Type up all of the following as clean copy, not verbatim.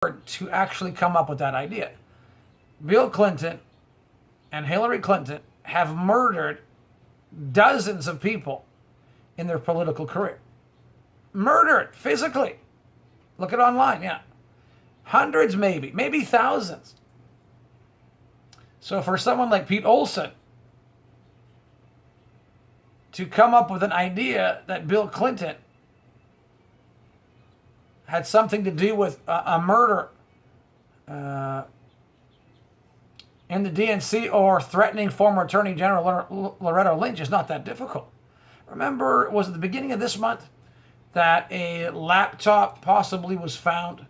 to actually come up with that idea. Bill Clinton and Hillary Clinton have murdered dozens of people in their political career. Murdered physically. Look it online, yeah. Hundreds, maybe thousands. So for someone like Pete Olson to come up with an idea that Bill Clinton had something to do with a murder in the DNC or threatening former Attorney General Loretta Lynch is not that difficult. Remember, was it the beginning of this month that a laptop possibly was found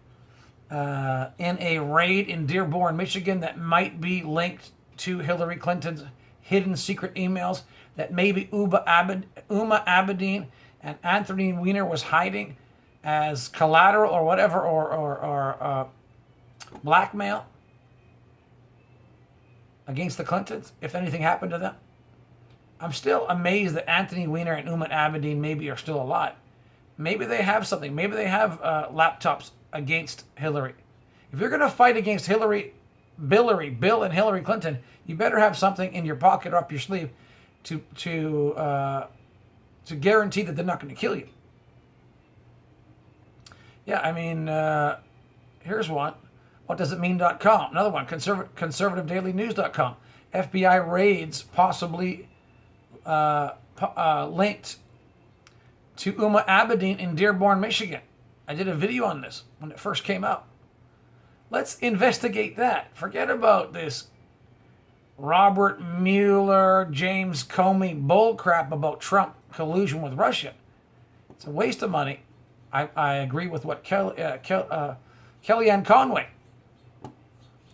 in a raid in Dearborn, Michigan that might be linked to Hillary Clinton's hidden secret emails that maybe Uma Abedin and Anthony Weiner was hiding as collateral or whatever, or blackmail against the Clintons if anything happened to them? I'm still amazed that Anthony Weiner and Uma Abedin maybe are still alive. Maybe they have something. Maybe they have laptops against Hillary. If you're going to fight against Bill and Hillary Clinton, you better have something in your pocket or up your sleeve to guarantee that they're not going to kill you. Yeah, I mean, here's one. Whatdoesitmean.com. Another one, conservativedailynews.com. FBI raids possibly linked to Uma Abedin in Dearborn, Michigan. I did a video on this when it first came out. Let's investigate that. Forget about this Robert Mueller, James Comey bullcrap about Trump collusion with Russia. It's a waste of money. I agree with what Kellyanne Conway.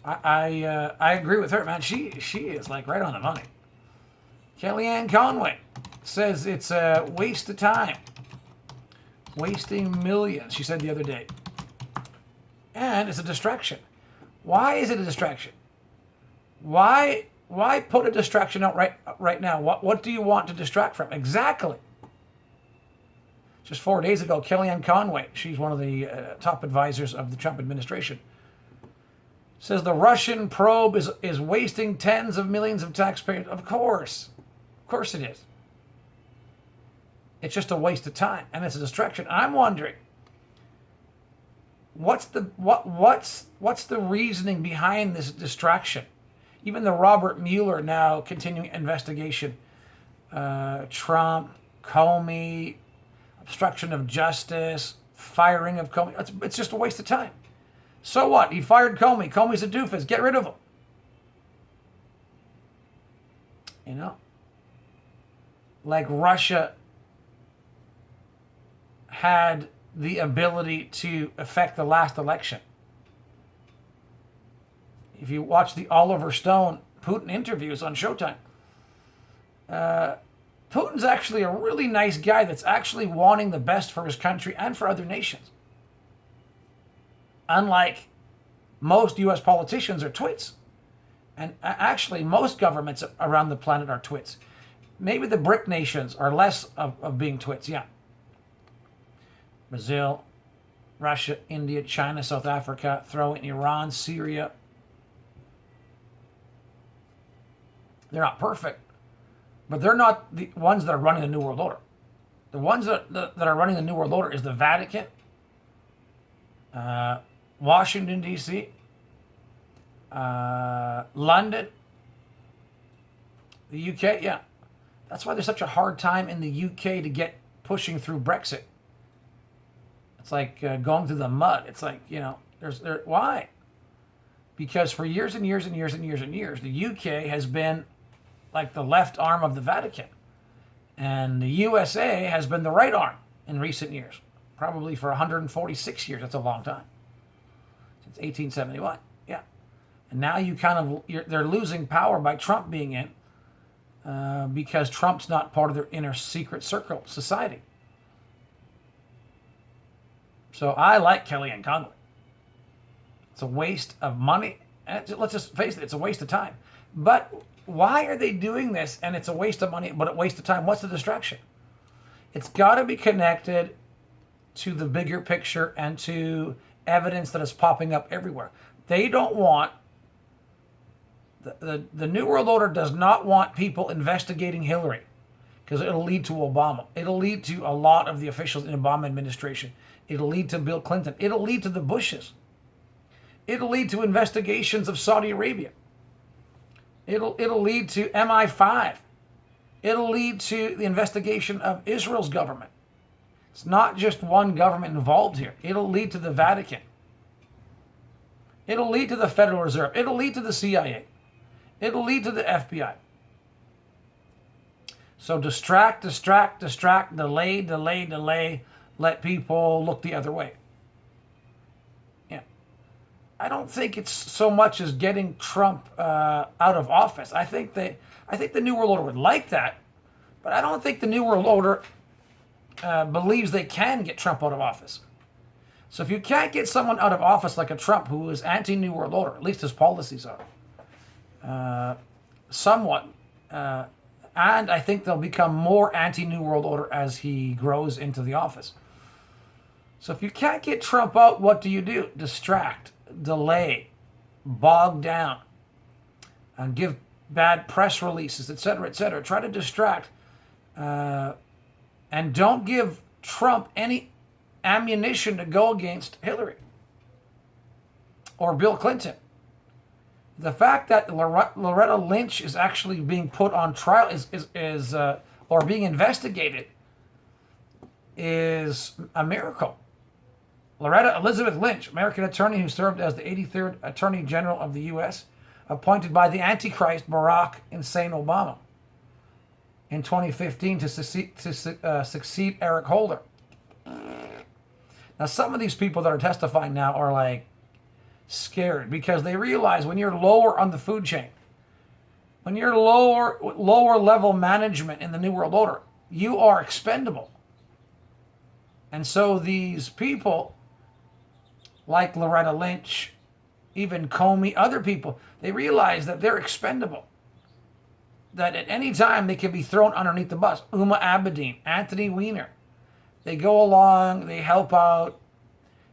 I agree with her, man. She is like right on the money. Kellyanne Conway says it's a waste of time. Wasting millions, she said the other day. And it's a distraction. Why is it a distraction? Why put a distraction out right now? What do you want to distract from? Exactly. Just 4 days ago, Kellyanne Conway, she's one of the top advisors of the Trump administration, says the Russian probe is wasting tens of millions of taxpayers. Of course it is. It's just a waste of time, and it's a distraction. I'm wondering, what's the reasoning behind this distraction? Even the Robert Mueller now continuing investigation, Trump, Comey, obstruction of justice, firing of Comey. It's just a waste of time. So what? He fired Comey. Comey's a doofus. Get rid of him. You know? Like Russia had the ability to affect the last election. If you watch the Oliver Stone Putin interviews on Showtime, Putin's actually a really nice guy that's actually wanting the best for his country and for other nations. Unlike most U.S. politicians are twits. And actually, most governments around the planet are twits. Maybe the BRIC nations are less of being twits, yeah. Brazil, Russia, India, China, South Africa, throw in Iran, Syria. They're not perfect, but they're not the ones that are running the New World Order. The ones that are running the New World Order is the Vatican, Washington, D.C., London, the UK, yeah. That's why there's such a hard time in the UK to get pushing through Brexit. It's like going through the mud. It's like, why? Because for years and years and years and years and years, the UK has been like the left arm of the Vatican. And the USA has been the right arm in recent years. Probably for 146 years. That's a long time. Since 1871. Yeah. And now they're losing power by Trump being in because Trump's not part of their inner secret circle society. So I like Kellyanne Conway. It's a waste of money. And let's just face it, it's a waste of time. But why are they doing this? And it's a waste of money, but a waste of time. What's the distraction? It's got to be connected to the bigger picture and to evidence that is popping up everywhere. They don't want, the New World Order does not want people investigating Hillary, because it'll lead to Obama. It'll lead to a lot of the officials in the Obama administration. It'll lead to Bill Clinton. It'll lead to the Bushes. It'll lead to investigations of Saudi Arabia. It'll lead to MI5. It'll lead to the investigation of Israel's government. It's not just one government involved here. It'll lead to the Vatican. It'll lead to the Federal Reserve. It'll lead to the CIA. It'll lead to the FBI. So distract, delay, let people look the other way. Yeah. I don't think it's so much as getting Trump out of office. I think the New World Order would like that, but I don't think the New World Order believes they can get Trump out of office. So if you can't get someone out of office like a Trump who is anti-New World Order, at least his policies are, somewhat, and I think they'll become more anti-New World Order as he grows into the office. So if you can't get Trump out, what do? Distract, delay, bog down, and give bad press releases, etc., etc. Try to distract, and don't give Trump any ammunition to go against Hillary or Bill Clinton. The fact that Loretta Lynch is actually being put on trial or being investigated is a miracle. Loretta Elizabeth Lynch, American attorney who served as the 83rd Attorney General of the U.S., appointed by the Antichrist Barack Hussein Obama in 2015 to succeed Eric Holder. Now, some of these people that are testifying now are like scared because they realize when you're lower on the food chain, when you're lower level management in the New World Order, you are expendable. And so these people like Loretta Lynch, even Comey, other people, they realize that they're expendable. That at any time they can be thrown underneath the bus. Uma Abedin, Anthony Weiner. They go along, they help out,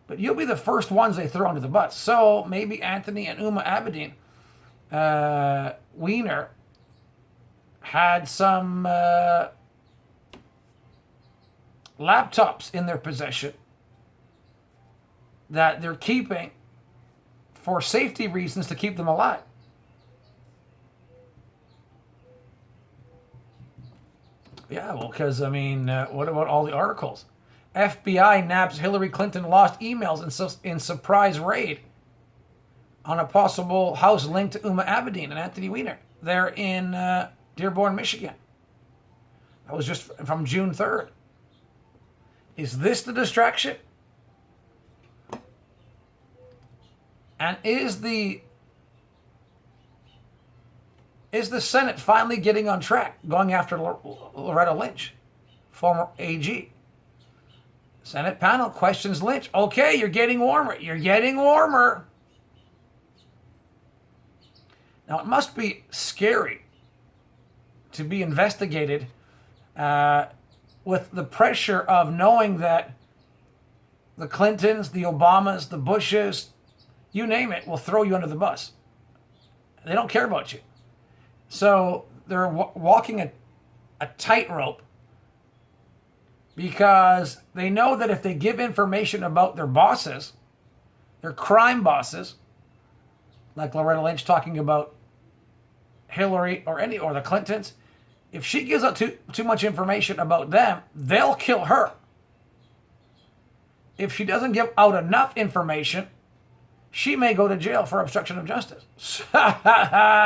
but you'll be the first ones they throw under the bus. So maybe Anthony and Uma Abedin, Weiner, had some laptops in their possession that they're keeping for safety reasons to keep them alive. Yeah, well, because, I mean, what about all the articles? FBI nabs Hillary Clinton lost emails in surprise raid on a possible house linked to Uma Abedin and Anthony Weiner. They're in Dearborn, Michigan. That was just from June 3rd. Is this the distraction? And is the Senate finally getting on track, going after Loretta Lynch, former AG? Senate panel questions Lynch. Okay, you're getting warmer. You're getting warmer. Now, it must be scary to be investigated with the pressure of knowing that the Clintons, the Obamas, the Bushes, you name it, will throw you under the bus. They don't care about you. So they're walking a tightrope because they know that if they give information about their bosses, their crime bosses, like Loretta Lynch talking about Hillary or the Clintons, if she gives out too much information about them, they'll kill her. If she doesn't give out enough information, she may go to jail for obstruction of justice.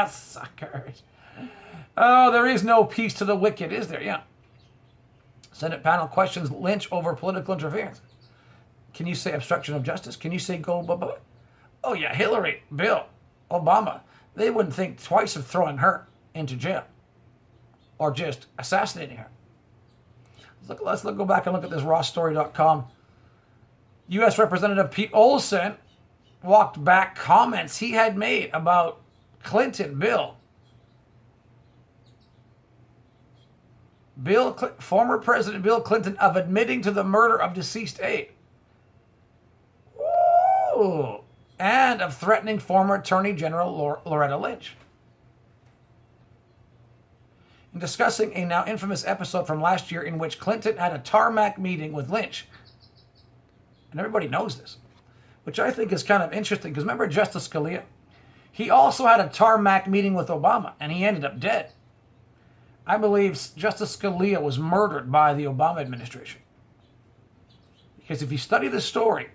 Suckers. Oh, there is no peace to the wicked, is there? Yeah. Senate panel questions Lynch over political interference. Can you say obstruction of justice? Can you say go, blah, blah? Oh, yeah, Hillary, Bill, Obama, they wouldn't think twice of throwing her into jail or just assassinating her. Let's go back and look at this rawstory.com. U.S. Representative Pete Olson walked back comments he had made about former President Bill Clinton, of admitting to the murder of deceased aide. Oh, and of threatening former Attorney General Loretta Lynch. In discussing a now infamous episode from last year in which Clinton had a tarmac meeting with Lynch, and everybody knows this, which I think is kind of interesting, because remember Justice Scalia? He also had a tarmac meeting with Obama, and he ended up dead. I believe Justice Scalia was murdered by the Obama administration. Because if you study the story,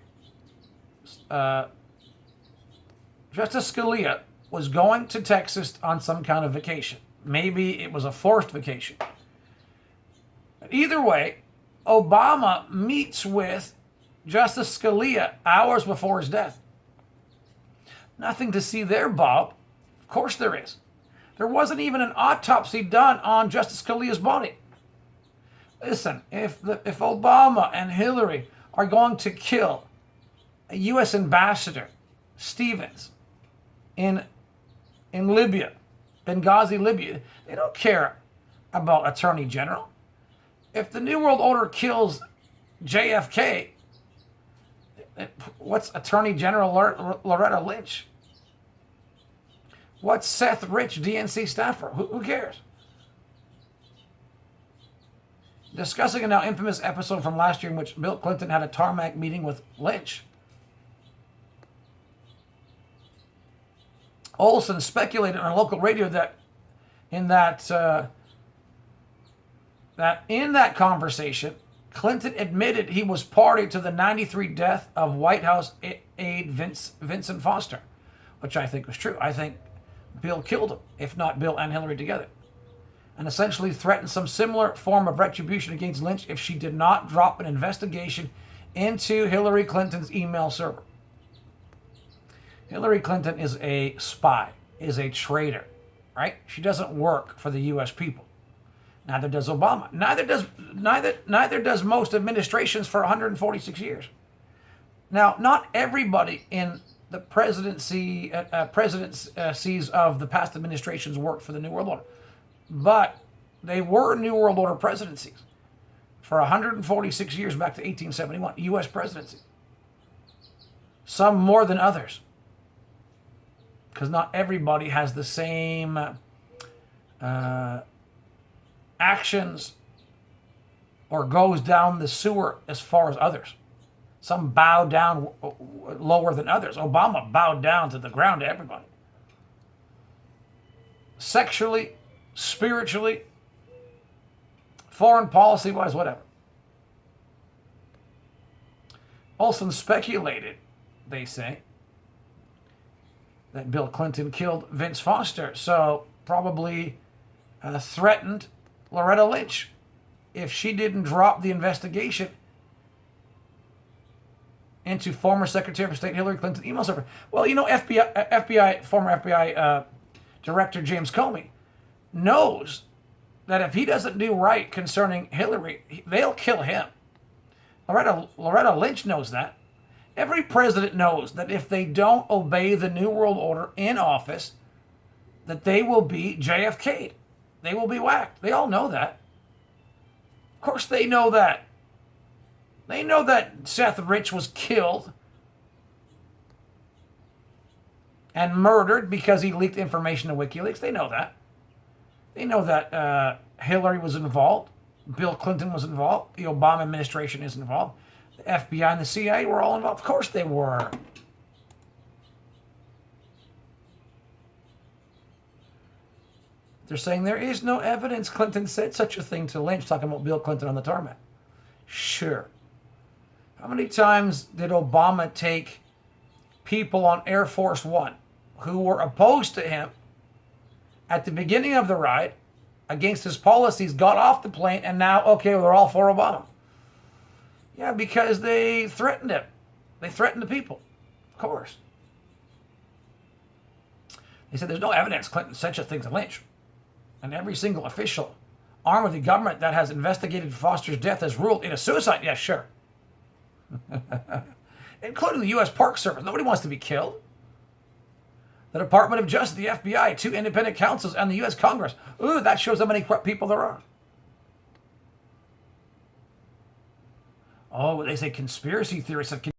Justice Scalia was going to Texas on some kind of vacation. Maybe it was a forced vacation. But either way, Obama meets with Justice Scalia hours before his death. Nothing to see there, Bob. Of course there is. There wasn't even an autopsy done on Justice Scalia's body. Listen, if Obama and Hillary are going to kill a U.S. ambassador, Stevens, in Libya, Benghazi, Libya, they don't care about Attorney General. If the New World Order kills JFK, what's Attorney General Loretta Lynch? What's Seth Rich, DNC staffer? Who cares? Discussing a now infamous episode from last year in which Bill Clinton had a tarmac meeting with Lynch, Olson speculated on a local radio that in that conversation, Clinton admitted he was party to the 93 death of White House aide Vincent Foster, which I think was true. I think Bill killed him, if not Bill and Hillary together, and essentially threatened some similar form of retribution against Lynch if she did not drop an investigation into Hillary Clinton's email server. Hillary Clinton is a spy, is a traitor, right? She doesn't work for the U.S. people. Neither does Obama. Neither does most administrations for 146 years. Now, not everybody in the presidencies of the past administrations worked for the New World Order, but they were New World Order presidencies for 146 years back to 1871, U.S. presidency. Some more than others, because not everybody has the same actions or goes down the sewer as far as others. Some bow down lower than others. Obama bowed down to the ground to everybody. Sexually, spiritually, foreign policy-wise, whatever. Olson speculated, they say, that Bill Clinton killed Vince Foster, so probably threatened Loretta Lynch if she didn't drop the investigation into former Secretary of State Hillary Clinton's email server. Well, you know, former FBI Director James Comey knows that if he doesn't do right concerning Hillary, they'll kill him. Loretta Lynch knows that. Every president knows that if they don't obey the New World Order in office, that they will be JFK'd. They will be whacked. They all know that. Of course they know that. They know that Seth Rich was killed and murdered because he leaked information to WikiLeaks. They know that. They know that Hillary was involved. Bill Clinton was involved. The Obama administration is involved. The FBI and the CIA were all involved. Of course they were. They're saying there is no evidence Clinton said such a thing to Lynch, talking about Bill Clinton on the tarmac. Sure. How many times did Obama take people on Air Force One who were opposed to him at the beginning of the ride, against his policies, got off the plane, and now, okay, they're all for Obama? Yeah, because they threatened him. They threatened the people, of course. They said there's no evidence Clinton said such a thing to Lynch. And every single official arm of the government that has investigated Foster's death has ruled it a suicide. Yeah, sure. Including the U.S. Park Service. Nobody wants to be killed. The Department of Justice, the FBI, 2 independent counsels, and the U.S. Congress. Ooh, that shows how many corrupt people there are. Oh, they say conspiracy theorists have